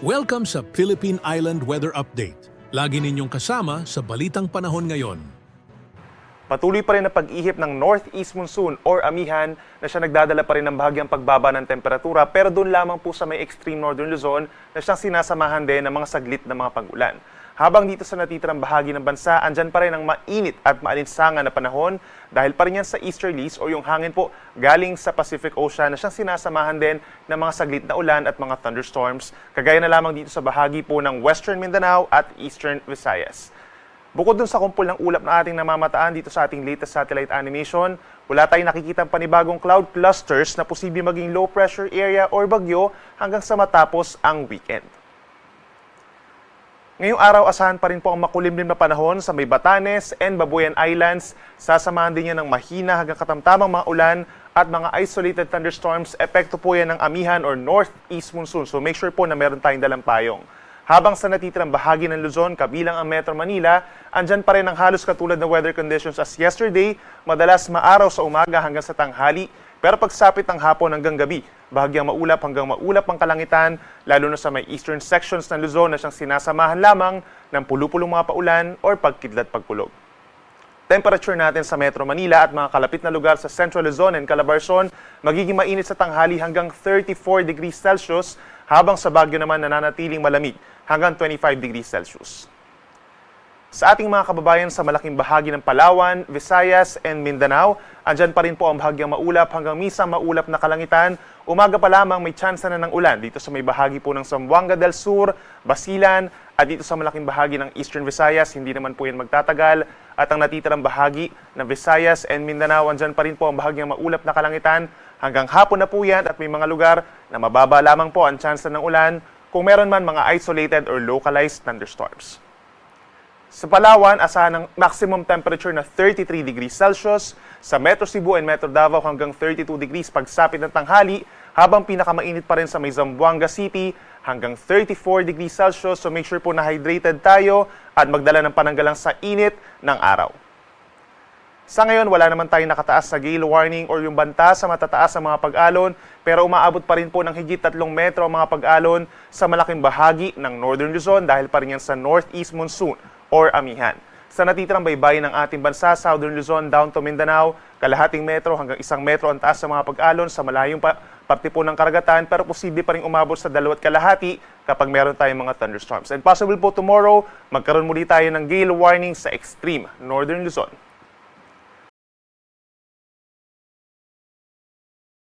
Welcome sa Philippine Island Weather Update. Lagi ninyong kasama sa Balitang Panahon ngayon. Patuloy pa rin ang pag-ihip ng northeast monsoon or amihan na siya nagdadala pa rin ng bahagyang pagbaba ng temperatura pero doon lamang po sa may extreme northern Luzon na siyang sinasamahan din ng mga saglit na mga pag-ulan. Habang dito sa natitirang bahagi ng bansa, andyan pa rin ang mainit at maalinsangan na panahon dahil pa rin yan sa easterlies o yung hangin po galing sa Pacific Ocean na siyang sinasamahan din ng mga saglit na ulan at mga thunderstorms, kagaya na lamang dito sa bahagi po ng Western Mindanao at Eastern Visayas. Bukod dun sa kumpol ng ulap na ating namamataan dito sa ating latest satellite animation, wala tayong nakikitang panibagong cloud clusters na posibleng maging low pressure area or bagyo hanggang sa matapos ang weekend. Ngayong araw, asahan pa rin po ang makulimlim na panahon sa may Batanes and Babuyan Islands. Sasamahan din yan ng mahina hanggang katamtamang mga ulan at mga isolated thunderstorms. Epekto po yan ng amihan or northeast monsoon. So make sure po na meron tayong dalang payong. Habang sa natitirang bahagi ng Luzon, kabilang ang Metro Manila, andyan pa rin ang halos katulad na weather conditions as yesterday, madalas maaraw sa umaga hanggang sa tanghali, pero pagsapit ng hapon hanggang gabi, bahagyang maulap hanggang maulap ang kalangitan, lalo na sa may eastern sections ng Luzon na siyang sinasamahan lamang ng pulu-pulong mga paulan or pagkidlat-pagkulog. Temperature natin sa Metro Manila at mga kalapit na lugar sa Central Luzon and Calabarzon, magiging mainit sa tanghali hanggang 34 degrees Celsius, habang sa Baguio naman nananatiling malamig hanggang 25 degrees Celsius. Sa ating mga kababayan sa malaking bahagi ng Palawan, Visayas, and Mindanao, andyan pa rin po ang bahagyang maulap hanggang minsan maulap na kalangitan. Umaga pa lamang may tsansa na ng ulan dito sa may bahagi po ng Zamboanga del Sur, Basilan, at dito sa malaking bahagi ng Eastern Visayas, hindi naman po yan magtatagal. At ang natitirang bahagi ng Visayas and Mindanao, andyan pa rin po ang bahagyang maulap na kalangitan. Hanggang hapon na po yan at may mga lugar na mababa lamang po ang tsansa ng ulan kung meron man mga isolated or localized thunderstorms. Sa Palawan, asahan ng maximum temperature na 33 degrees Celsius. Sa Metro Cebu and Metro Davao hanggang 32 degrees pagsapit ng tanghali, habang pinakamainit pa rin sa may Zamboanga City hanggang 34 degrees Celsius. So make sure po na hydrated tayo at magdala ng pananggalang sa init ng araw. Sa ngayon, wala naman tayong nakataas na gale warning or yung banta sa matataas na mga pag-alon, pero umaabot pa rin po ng higit 3 metro ang mga pag-alon sa malaking bahagi ng Northern Luzon dahil pa rin yan sa northeast monsoon or amihan. Sa natitirang baybayin ng ating bansa, Southern Luzon down to Mindanao, kalahating metro hanggang 1 metro ang taas sa mga pag-alon sa malayong parte po ng karagatan, pero posible pa rin umabot sa 2 kalahati kapag meron tayong mga thunderstorms. And possible po tomorrow, magkaroon muli tayo ng gale warning sa extreme Northern Luzon.